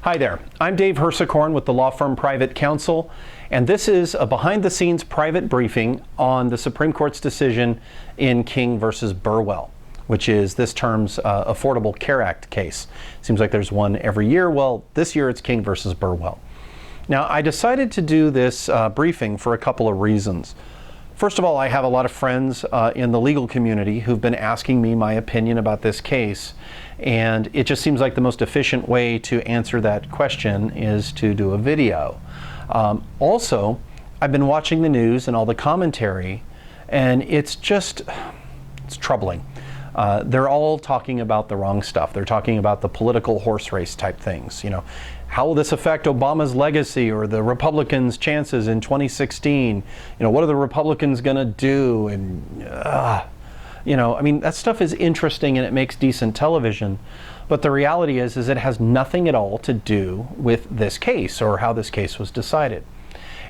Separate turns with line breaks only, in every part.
Hi there, I'm Dave Hersicorn with the law firm Private Counsel, and this is a behind-the-scenes private briefing on the Supreme Court's decision in King versus Burwell, which is this term's Affordable Care Act case. Seems like there's one every year. Well, this year it's King versus Burwell. Now, I decided to do this briefing for a couple of reasons. First of all, I have a lot of friends in the legal community who've been asking me my opinion about this case, and it just seems like the most efficient way to answer that question is to do a video. Also, I've been watching the news and all the commentary, and it's troubling. They're all talking about the wrong stuff. They're talking about the political horse race type things. You know, how will this affect Obama's legacy or the Republicans' chances in 2016? You know, what are the Republicans going to do? And, you know, I mean, that stuff is interesting and it makes decent television. But the reality is it has nothing at all to do with this case or how this case was decided.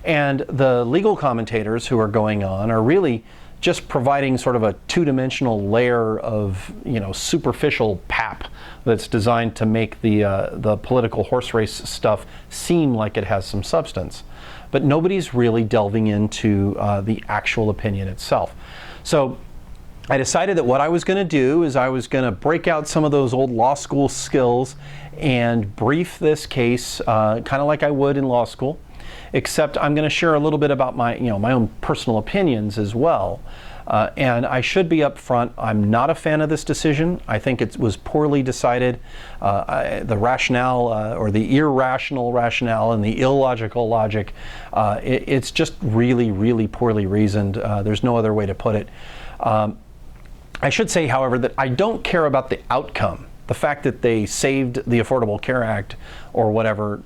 And the legal commentators who are going on are really just providing sort of a two-dimensional layer of, you know, superficial pap that's designed to make the political horse race stuff seem like it has some substance. But nobody's really delving into the actual opinion itself. So I decided that what I was going to do is I was going to break out some of those old law school skills and brief this case kind of like I would in law school. Except I'm going to share a little bit about my own personal opinions as well. And I should be upfront, I'm not a fan of this decision. I think it was poorly decided. The rationale or the irrational rationale and the illogical logic, it's just really, really poorly reasoned. There's no other way to put it. I should say, however, that I don't care about the outcome. The fact that they saved the Affordable Care Act or whatever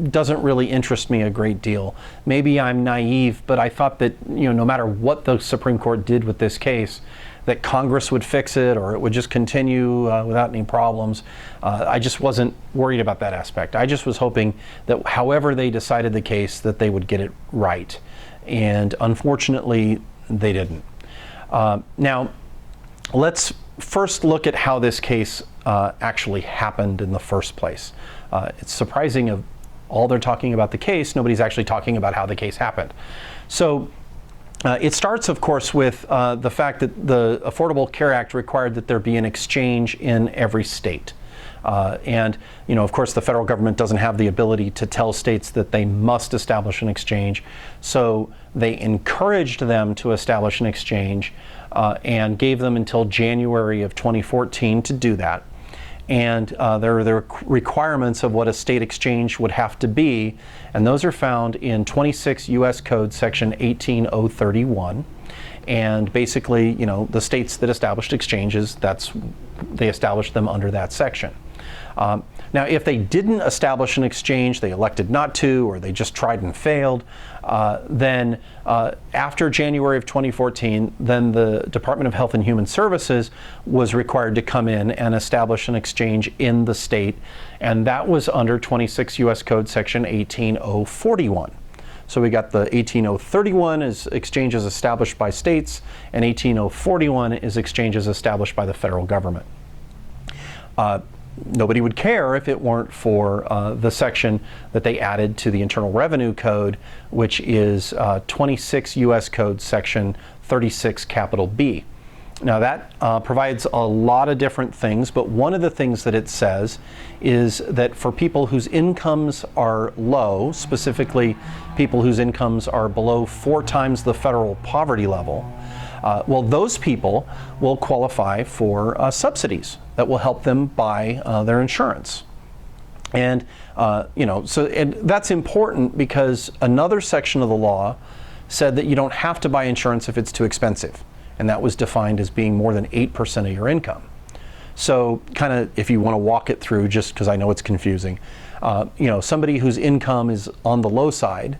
doesn't really interest me a great deal. Maybe I'm naive, but I thought that, you know, no matter what the Supreme Court did with this case, that Congress would fix it or it would just continue without any problems. I just wasn't worried about that aspect. I just was hoping that however they decided the case, that they would get it right. And unfortunately, they didn't. Now, let's first look at how this case actually happened in the first place. It's surprising of all they're talking about the case, nobody's actually talking about how the case happened. So it starts, of course, with the fact that the Affordable Care Act required that there be an exchange in every state. And, you know, of course, the federal government doesn't have the ability to tell states that they must establish an exchange. So they encouraged them to establish an exchange and gave them until January of 2014 to do that. And there are requirements of what a state exchange would have to be, and those are found in 26 U.S. Code section 18031. And basically, you know, the states that established exchanges, they established them under that section. Now, if they didn't establish an exchange, they elected not to, or they just tried and failed, then after January of 2014, then the Department of Health and Human Services was required to come in and establish an exchange in the state, and that was under 26 U.S. Code section 18041. So we got the 18031 is exchanges established by states, and 18041 is exchanges established by the federal government. Nobody would care if it weren't for the section that they added to the Internal Revenue Code, which is 26 U.S. Code section 36 capital B. Now that provides a lot of different things, but one of the things that it says is that for people whose incomes are low, specifically people whose incomes are below 4 times the federal poverty level, well, those people will qualify for subsidies that will help them buy their insurance. And, you know, and that's important because another section of the law said that you don't have to buy insurance if it's too expensive. And that was defined as being more than 8% of your income. So kind of, if you want to walk it through, just because I know it's confusing, you know, somebody whose income is on the low side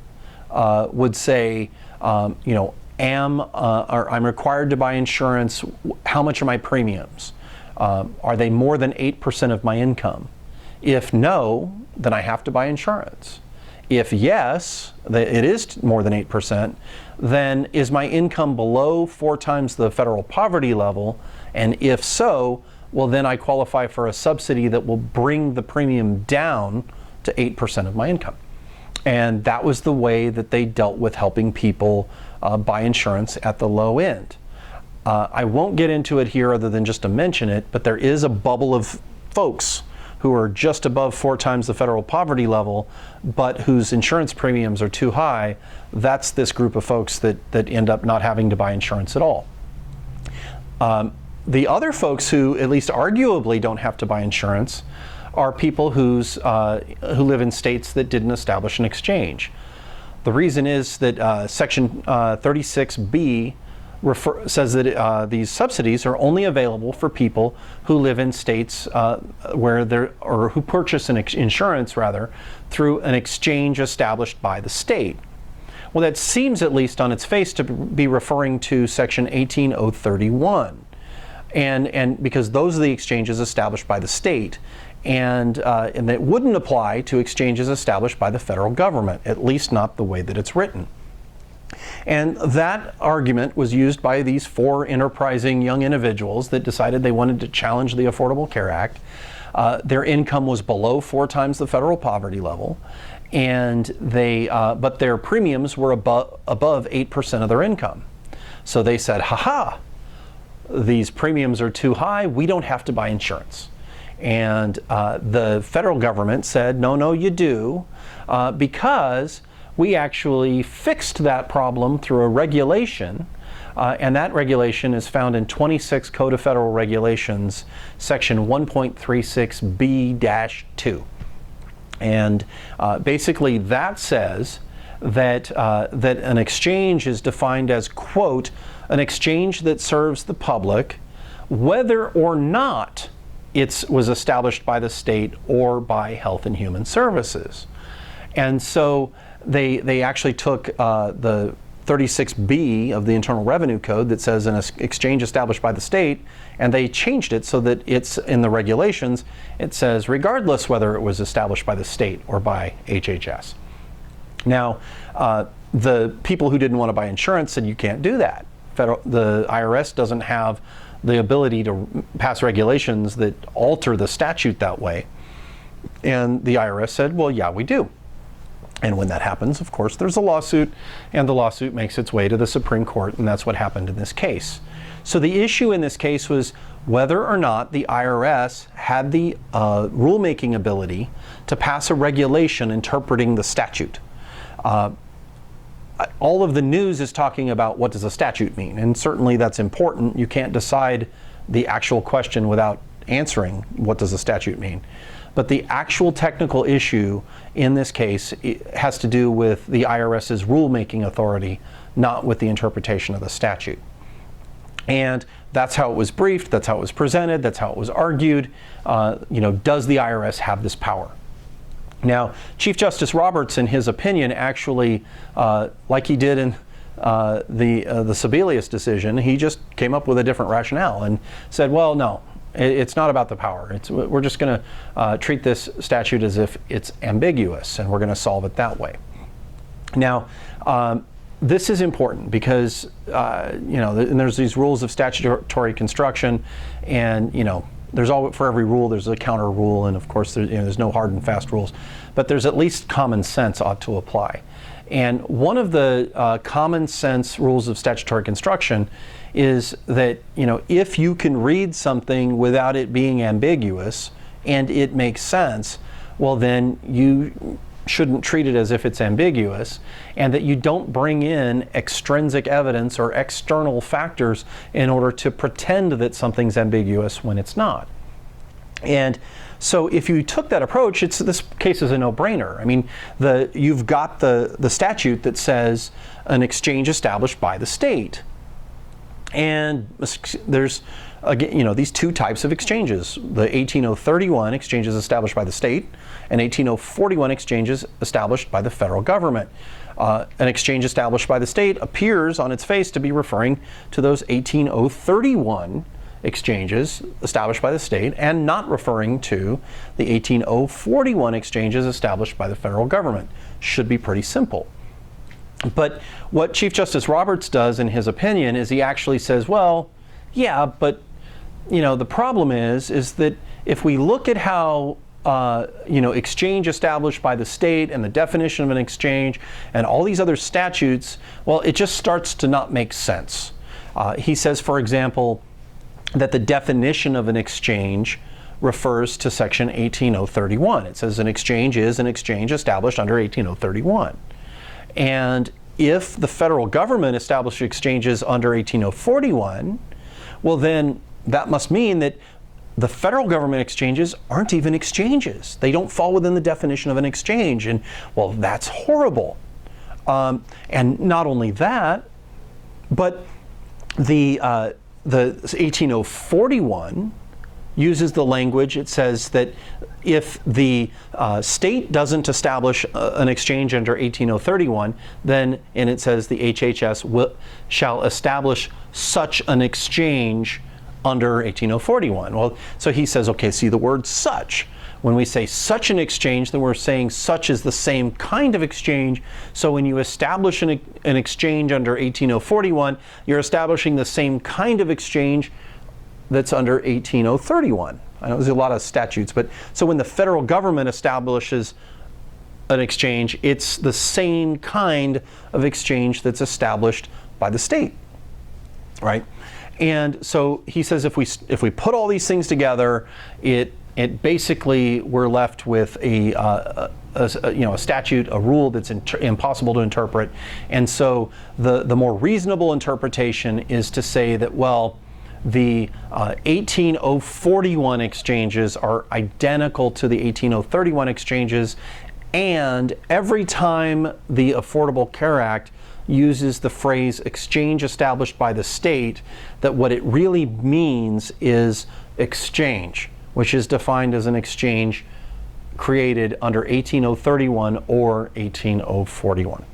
would say, you know, I'm required to buy insurance. How much are my premiums? Are they more than 8% of my income? If no, then I have to buy insurance. If yes, it is more than 8%, then is my income below 4 times the federal poverty level? And if so, well, then I qualify for a subsidy that will bring the premium down to 8% of my income. And that was the way that they dealt with helping people buy insurance at the low end. I won't get into it here other than just to mention it, but there is a bubble of folks who are just above 4 times the federal poverty level, but whose insurance premiums are too high. That's this group of folks that end up not having to buy insurance at all. The other folks who at least arguably don't have to buy insurance are people who live in states that didn't establish an exchange. The reason is that Section 36B says that these subsidies are only available for people who live in states or who purchase an insurance through an exchange established by the state. Well, that seems, at least on its face, to be referring to Section 18031, and because those are the exchanges established by the state, and that wouldn't apply to exchanges established by the federal government, at least not the way that it's written. And that argument was used by these 4 enterprising young individuals that decided they wanted to challenge the Affordable Care Act. Their income was below 4 times the federal poverty level, and but their premiums were above 8% of their income. So they said, ha-ha, these premiums are too high, we don't have to buy insurance. And the federal government said, no, you do, because we actually fixed that problem through a regulation, and that regulation is found in 26 Code of Federal Regulations, Section 1.36B-2. And basically that says that an exchange is defined as, quote, an exchange that serves the public, whether or not it was established by the state or by Health and Human Services. And so they actually took the 36B of the Internal Revenue Code that says an exchange established by the state, and they changed it so that it's in the regulations, it says regardless whether it was established by the state or by HHS. Now, the people who didn't want to buy insurance said you can't do that. The IRS doesn't have the ability to pass regulations that alter the statute that way. And the IRS said, well, yeah, we do. And when that happens, of course, there's a lawsuit, and the lawsuit makes its way to the Supreme Court, and that's what happened in this case. So the issue in this case was whether or not the IRS had the rulemaking ability to pass a regulation interpreting the statute. All of the news is talking about what does a statute mean, and certainly that's important. You can't decide the actual question without answering what does a statute mean. But the actual technical issue in this case has to do with the IRS's rulemaking authority, not with the interpretation of the statute. And that's how it was briefed, that's how it was presented, that's how it was argued. Does the IRS have this power? Now, Chief Justice Roberts, in his opinion, actually, like he did in the Sebelius decision, he just came up with a different rationale and said, well, no, it's not about the power. We're just going to treat this statute as if it's ambiguous, and we're going to solve it that way. Now, this is important because, and there's these rules of statutory construction, and, there's for every rule there's a counter rule, and of course there's no hard and fast rules, but there's at least common sense ought to apply. And one of the common sense rules of statutory construction is that if you can read something without it being ambiguous and it makes sense, well then you shouldn't treat it as if it's ambiguous, and that you don't bring in extrinsic evidence or external factors in order to pretend that something's ambiguous when it's not. And so if you took that approach, this case is a no-brainer. I mean, you've got the statute that says an exchange established by the state. And there's, again, these 2 types of exchanges, the 18031 exchanges established by the state and 18041 exchanges established by the federal government. An exchange established by the state appears on its face to be referring to those 18031 exchanges established by the state and not referring to the 18041 exchanges established by the federal government. Should be pretty simple. But what Chief Justice Roberts does in his opinion is he actually says, well, yeah, but the problem is that if we look at how exchange established by the state and the definition of an exchange and all these other statutes, well, it just starts to not make sense. He says, for example, that the definition of an exchange refers to section 18031. It says an exchange is an exchange established under 18031. And if the federal government established exchanges under 18041, well then that must mean that the federal government exchanges aren't even exchanges. They don't fall within the definition of an exchange. And well, that's horrible. And not only that, but the 18041 uses the language. It says that if the state doesn't establish an exchange under 18031, then, and it says the HHS shall establish such an exchange under 18041. Well, so he says, okay, see the word such. When we say such an exchange, then we're saying such is the same kind of exchange. So when you establish an exchange under 18041, you're establishing the same kind of exchange that's under 18031. I know there's a lot of statutes, but so when the federal government establishes an exchange, it's the same kind of exchange that's established by the state, right? And so he says if we put all these things together, it basically we're left with a statute, a rule that's impossible to interpret. And so the more reasonable interpretation is to say that, well, the 18041 exchanges are identical to the 18031 exchanges, and every time the Affordable Care Act uses the phrase exchange established by the state, that what it really means is exchange, which is defined as an exchange created under 18031 or 18041.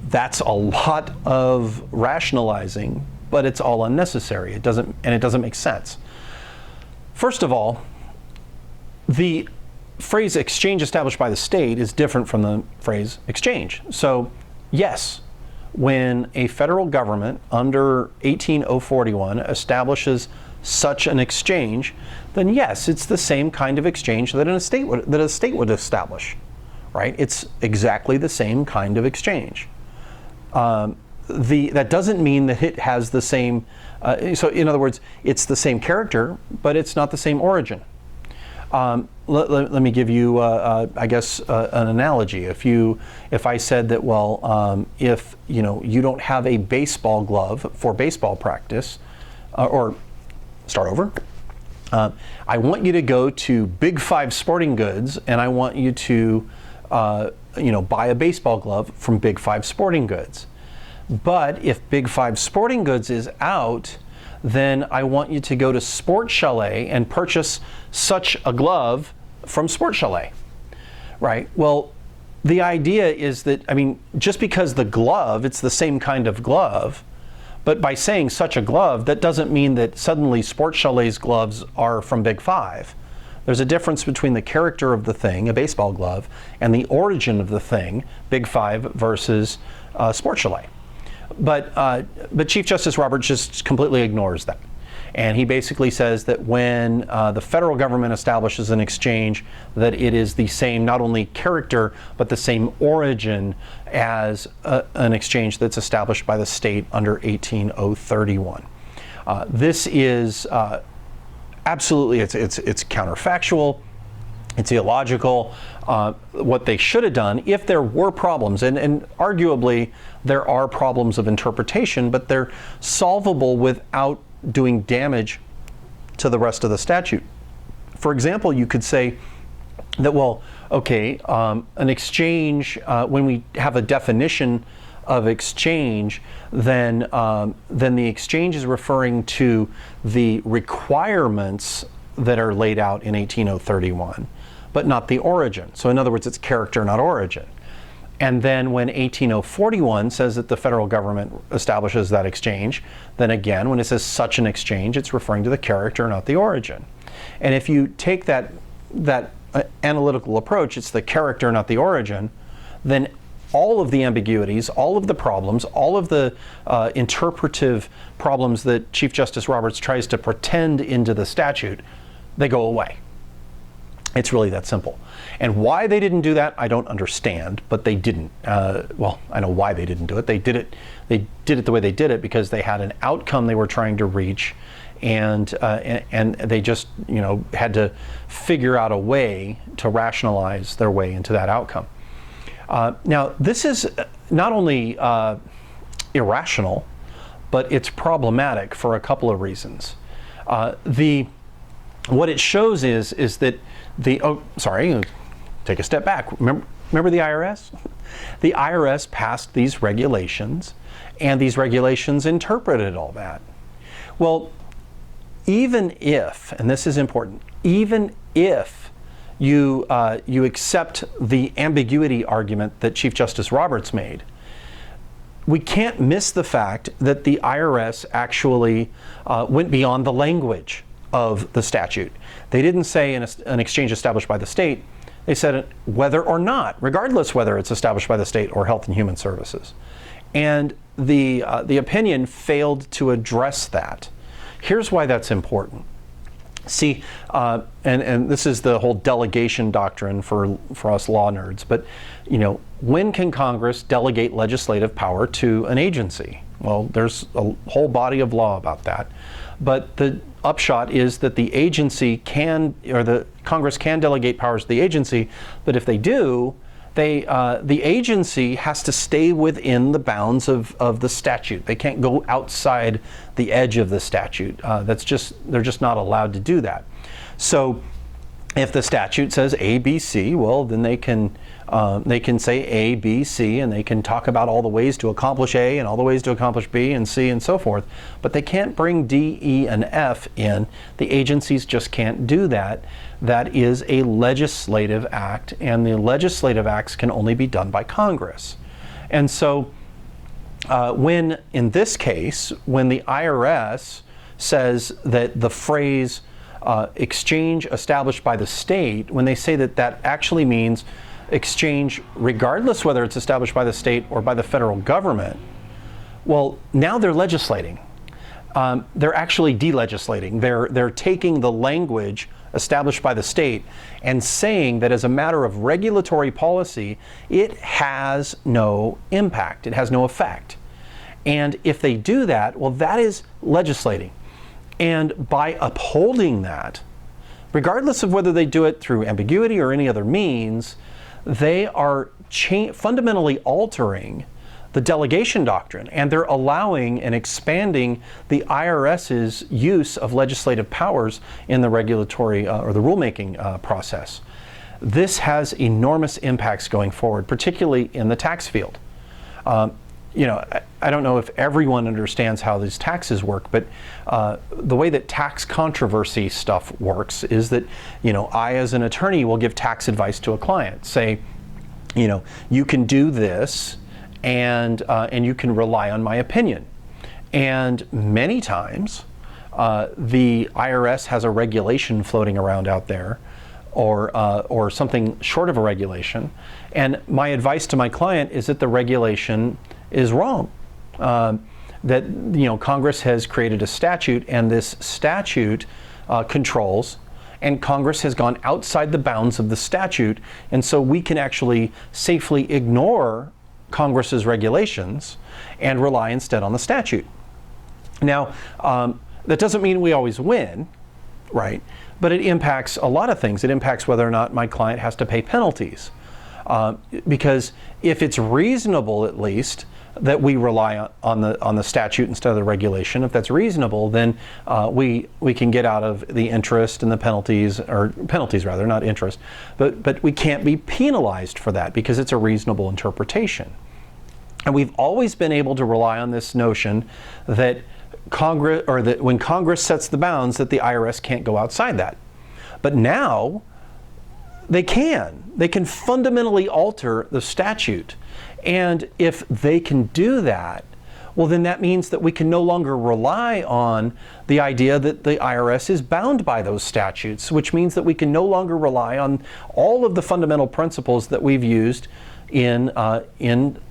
That's a lot of rationalizing, but it's all unnecessary. It doesn't make sense. First of all, the phrase exchange established by the state is different from the phrase exchange. So yes, when a federal government under 18041 establishes such an exchange, then yes, it's the same kind of exchange that a state would establish, right? It's exactly the same kind of exchange. That doesn't mean that it has the same, so in other words, it's the same character, but it's not the same origin. Let me give you, I guess, an analogy. If I said that, well, if you don't have a baseball glove for baseball practice, or start over. I want you to go to Big Five Sporting Goods, and I want you to, buy a baseball glove from Big Five Sporting Goods. But if Big Five Sporting Goods is out, then I want you to go to Sport Chalet and purchase such a glove from Sport Chalet, right? Well, the idea is that, just because the glove, it's the same kind of glove, but by saying such a glove, that doesn't mean that suddenly Sport Chalet's gloves are from Big Five. There's a difference between the character of the thing, a baseball glove, and the origin of the thing, Big Five versus Sport Chalet. But Chief Justice Roberts just completely ignores that. And he basically says that when the federal government establishes an exchange, that it is the same, not only character, but the same origin as an exchange that's established by the state under 18031. This is absolutely, it's counterfactual. It's illogical. What they should have done, if there were problems, and arguably there are problems of interpretation, but they're solvable without doing damage to the rest of the statute. For example, you could say that, well, okay, an exchange, when we have a definition of exchange, then the exchange is referring to the requirements that are laid out in 18031, but not the origin. So in other words, it's character, not origin. And then when 18041 says that the federal government establishes that exchange, then again, when it says such an exchange, it's referring to the character, not the origin. And if you take that analytical approach, it's the character, not the origin, then all of the ambiguities, all of the problems, all of the interpretive problems that Chief Justice Roberts tries to pretend into the statute they go away. It's really that simple. And why they didn't do that, I don't understand, but they didn't. Well, I know why they didn't do it. They did it the way they did it because they had an outcome they were trying to reach, and they just, had to figure out a way to rationalize their way into that outcome. Now, this is not only irrational, but it's problematic for a couple of reasons. What it shows is that take a step back. Remember the IRS? The IRS passed these regulations, and these regulations interpreted all that. Well, even if, and this is important, even if you accept the ambiguity argument that Chief Justice Roberts made, we can't miss the fact that the IRS actually went beyond the language of the statute. They didn't say an exchange established by the state. They said whether or not, regardless whether it's established by the state or Health and Human Services. And the opinion failed to address that. Here's why that's important. See, and this is the whole delegation doctrine for us law nerds, but when can Congress delegate legislative power to an agency? Well, there's a whole body of law about that. But the upshot is that the agency can, or the Congress can delegate powers to the agency, but if they do, the agency has to stay within the bounds of the statute. They can't go outside the edge of the statute. They're just not allowed to do that. So if the statute says A, B, C, well, then they can say A, B, C, and they can talk about all the ways to accomplish A and all the ways to accomplish B and C and so forth. But they can't bring D, E, and F in. The agencies just can't do that. That is a legislative act, and the legislative acts can only be done by Congress. And so when, in this case, when the IRS says that the phrase exchange established by the state, when they say that that actually means exchange regardless whether it's established by the state or by the federal government, well, now they're legislating. They're actually delegislating. They're taking the language established by the state and saying that as a matter of regulatory policy, it has no impact. It has no effect. And if they do that, well, that is legislating. And by upholding that, regardless of whether they do it through ambiguity or any other means, they are fundamentally altering the delegation doctrine, and they're allowing and expanding the IRS's use of legislative powers in the regulatory or the rulemaking process. This has enormous impacts going forward, particularly in the tax field. I don't know if everyone understands how these taxes work, but the way that tax controversy stuff works is that, I as an attorney will give tax advice to a client. Say, you can do this, and you can rely on my opinion. And many times, the IRS has a regulation floating around out there, or something short of a regulation, and my advice to my client is that the regulation is wrong. That Congress has created a statute, and this statute controls, and Congress has gone outside the bounds of the statute, and so we can actually safely ignore Congress's regulations and rely instead on the statute. Now, that doesn't mean we always win, right? But it impacts a lot of things. It impacts whether or not my client has to pay penalties. Because if it's reasonable, at least, that we rely on the statute instead of the regulation, if that's reasonable, then we can get out of the interest and the penalties, or penalties rather, not interest, but we can't be penalized for that because it's a reasonable interpretation. And we've always been able to rely on this notion that Congress, or that when Congress sets the bounds, that the IRS can't go outside that. But now they can. They can fundamentally alter the statute. And if they can do that, well, then that means that we can no longer rely on the idea that the IRS is bound by those statutes, which means that we can no longer rely on all of the fundamental principles that we've used in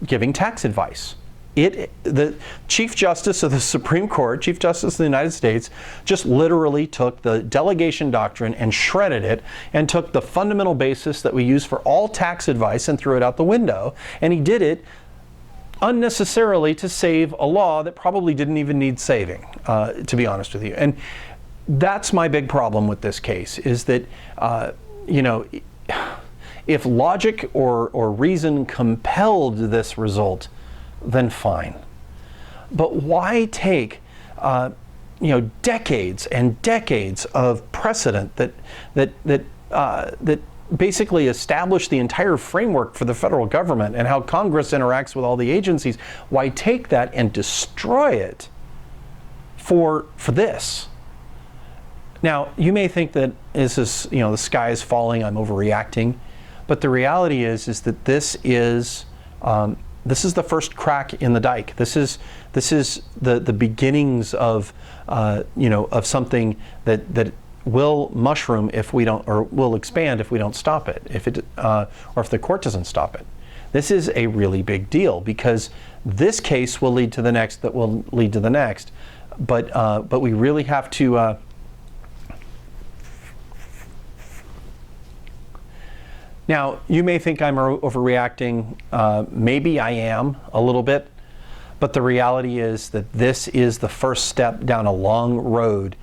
giving tax advice. The Chief Justice of the Supreme Court, Chief Justice of the United States, just literally took the delegation doctrine and shredded it, and took the fundamental basis that we use for all tax advice and threw it out the window. And he did it unnecessarily to save a law that probably didn't even need saving, to be honest with you. And that's my big problem with this case, is that, if logic or reason compelled this result, then fine. But why take decades and decades of precedent that basically established the entire framework for the federal government and how Congress interacts with all the agencies? Why take that and destroy it for this? Now, you may think that this is, the sky is falling, I'm overreacting, but the reality is that this is the first crack in the dike. This is the beginnings of of something that will mushroom if we don't, or will expand if we don't stop it, or if the court doesn't stop it. This is a really big deal, because this case will lead to the next, that will lead to the next, but we really have to. Now, you may think I'm overreacting. Maybe I am a little bit, but the reality is that this is the first step down a long road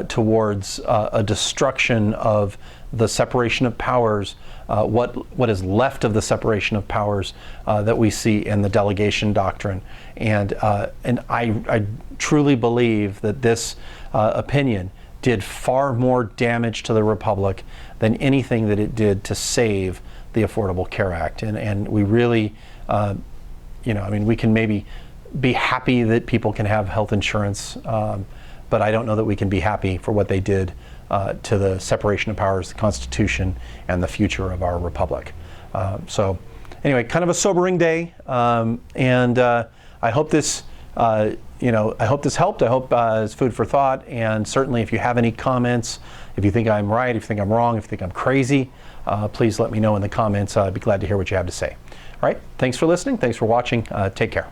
towards a destruction of the separation of powers, what is left of the separation of powers that we see in the delegation doctrine. And I truly believe that this opinion did far more damage to the Republic than anything that it did to save the Affordable Care Act. And we really, we can maybe be happy that people can have health insurance, but I don't know that we can be happy for what they did to the separation of powers, the Constitution, and the future of our Republic. So anyway, kind of a sobering day, and I hope this I hope this helped. I hope it's food for thought. And certainly, if you have any comments, if you think I'm right, if you think I'm wrong, if you think I'm crazy, please let me know in the comments. I'd be glad to hear what you have to say. All right. Thanks for listening. Thanks for watching. Take care.